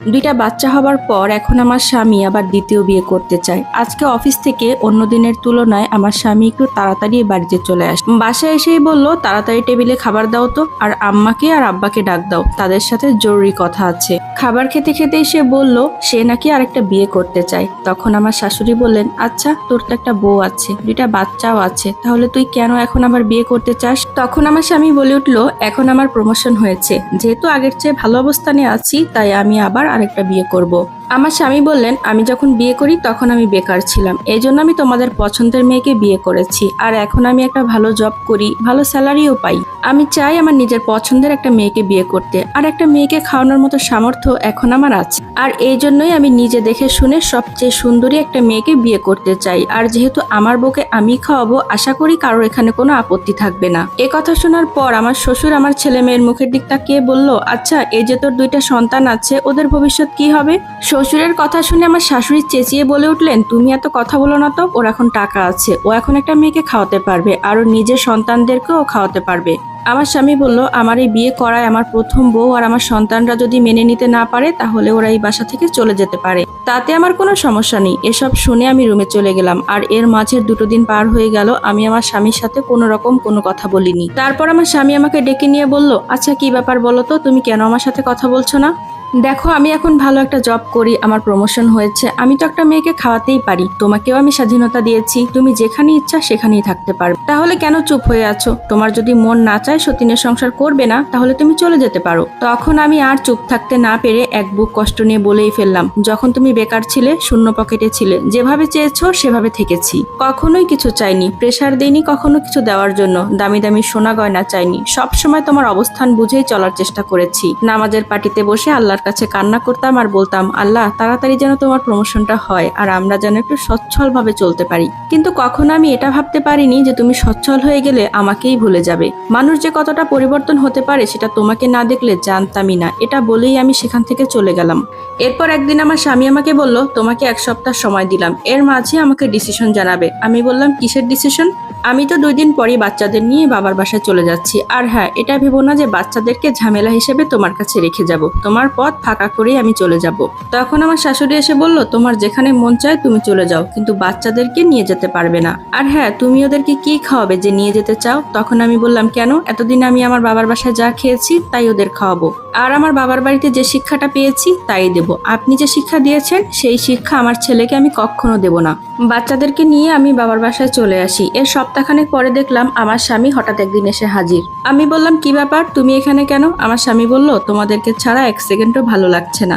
দুইটা বাচ্চা হবার পর এখন আমার স্বামী আবার দ্বিতীয় বিয়ে করতে চায়। আজকে অফিস থেকে অন্য দিনের তুলনায় আমার স্বামী একটু তাড়াতাড়ি বাড়িতে চলে আসে। বাসায় এসেই বলল, তাড়াতাড়ি টেবিলে খাবার দাও তো, আর আম্মাকে আর আব্বাকে ডাক দাও, তাদের সাথে জরুরি কথা আছে। খাবার খেতে খেতেই সে বলল সে নাকি আরেকটা বিয়ে করতে চায়। তখন আমার শাশুড়ি বললেন, আচ্ছা তোর তো একটা বউ আছে, দুইটা বাচ্চাও আছে, তাহলে তুই কেন এখন আবার বিয়ে করতে চাস? তখন আমার স্বামী বলে উঠলো, এখন আমার প্রমোশন হয়েছে, যেহেতু আগের চেয়ে ভালো অবস্থানে আছি, তাই আমি আবার আরেকটা বিয়ে করব। আমার স্বামী বললেন, আমি যখন বিয়ে করি তখন আমি বেকার ছিলাম, এই জন্য আমি তোমাদের পছন্দের মেয়েকে বিয়ে করেছি, আর এখন আমি একটা ভালো জব করি, ভালো স্যালারিও পাই। আমি চাই আমার নিজের পছন্দের একটা মেয়েকে বিয়ে করতে, আর একটা মেয়েকে খাওয়ানোর মতো সামর্থ্য এখন আমার আছে, আর এই জন্যই আমি নিজে দেখে শুনে সবচেয়ে সুন্দরী একটা মেয়েকে বিয়ে করতে চাই। আর যেহেতু আমার বউকে আমি খাওয়াবো, আশা করি কারোর এখানে কোনো আপত্তি থাকবে না। এ কথা শোনার পর আমার শ্বশুর আমার ছেলে মেয়ের মুখের দিক তাকিয়ে বলল, আচ্ছা এই যে তোর দুইটা সন্তান আছে, ওদের ভবিষ্যৎ কি হবে? শ্বশুরের কথা শুনে আমার শাশুড়ি চেঁচিয়ে বলে উঠলেন, তুমি এত কথা বলো না তো, ওর এখন টাকা আছে, ও এখন একটা মেয়েকে খাওয়াতে পারবে, আর ওর নিজের সন্তানদেরকেও খাওয়াতে পারবে। আমার স্বামী বলল, আমার এই বিয়ে করায় আমার প্রথম বউ আর আমার সন্তানরা যদি মেনে নিতে না পারে, তাহলে ওরা এই বাসা থেকে চলে যেতে পারে, তাতে আমার কোনো সমস্যা নেই। এসব শুনে আমি রুমে চলে গেলাম, আর এর মাঝে 2 দিন পার হয়ে গেল, আমি আমার স্বামীর সাথে কোনো রকম কোনো কথা বলিনি। তারপর আমার স্বামী আমাকে ডেকে নিয়ে বলল, আচ্ছা কি ব্যাপার বলো তো, তুমি কেন আমার সাথে কথা বলছো না? দেখো, আমি এখন ভালো একটা জব করি, আমার প্রমোশন হয়েছে, আমি তো একটা মেয়েকে খাওয়াতেই পারি, তোমাকেও আমি স্বাধীনতা দিয়েছি, তুমি যেখানে ইচ্ছা সেখানেই থাকতে পারবে, তাহলে কেন চুপ হয়ে আছো? তোমার যদি মন না চায় সতীনের সংসার করবে না, তাহলে তুমি চলে যেতে পারো। তখন আমি আর চুপ থাকতে না পেরে এক বুক কষ্ট নিয়ে বলেই ফেললাম, যখন তুমি বেকার ছিলে, শূন্য পকেটে ছিলে, যেভাবে চেয়েছো সেভাবে থেকেছি, কখনোই কিছু চাইনি, প্রেসার দেইনি কখনো কিছু দেওয়ার জন্য, দামি দামি সোনা গয়না চাইনি, সবসময় তোমার অবস্থান বুঝেই চলার চেষ্টা করেছি। নামাজের পাটিতে বসে আল্লাহর কাছে কান্না করতাম আর বলতাম, আল্লাহ তাড়াতাড়ি যেন তোমার প্রমোশনটা হয়, আর আমরা যেন একটু সচ্ছল ভাবে চলতে পারি। কিন্তু কখনো আমি এটা ভাবতে পারিনি যে তুমি সচ্ছল হয়ে গেলে আমাকেই ভুলে যাবে। মানুষ যে কতটা পরিবর্তন হতে পারে সেটা তোমাকে না দেখলে জানতামই না, এটা বলেই আমি সেখান থেকে চলে গেলাম। এরপর একদিন আমার স্বামী আমাকে বলল, তোমাকে 1 সপ্তাহ সময় দিলাম, এর মাঝে আমাকে ডিসিশন জানাবে। আমি বললাম, কিসের ডিসিশন? আমি তো 2 দিন পরই বাচ্চাদের নিয়ে বাবার বাসায় চলে যাচ্ছি, আর হ্যাঁ, এটা ভেবো না যে বাচ্চাদেরকে ঝামেলা হিসেবে তোমার কাছে রেখে যাব, তোমার পথ ফাঁকা করেই আমি চলে যাব। তখন আমার শাশুড়ি এসে বলল, তোমার যেখানে মন চায় তুমি চলে যাও, কিন্তু বাচ্চাদেরকে নিয়ে যেতে পারবে না, আর হ্যাঁ, তুমি ওদেরকে কি খাওয়াবে যে নিয়ে যেতে চাও? তখন আমি বললাম, কেন, এতদিন আমি আমার বাবার বাসায় যা খেয়েছি তাই ওদের খাওয়াবো, আর আমার বাবার বাড়িতে যে শিক্ষাটা পেয়েছি তাই দেব। আপনি যে শিক্ষা দিয়েছেন সেই শিক্ষা আমার ছেলেকে আমি কখনো দেব না। বাচ্চাদেরকে নিয়ে আমি বাবার বাসায় চলে আসি। এর সপ্তাহখানেক পরে দেখলাম আমার স্বামী হঠাৎ একদিন এসে হাজির। আমি বললাম, কি ব্যাপার, তুমি এখানে কেন? আমার স্বামী বলল, তোমাদেরকে ছাড়া 1 সেকেন্ডও ভালো লাগছে না।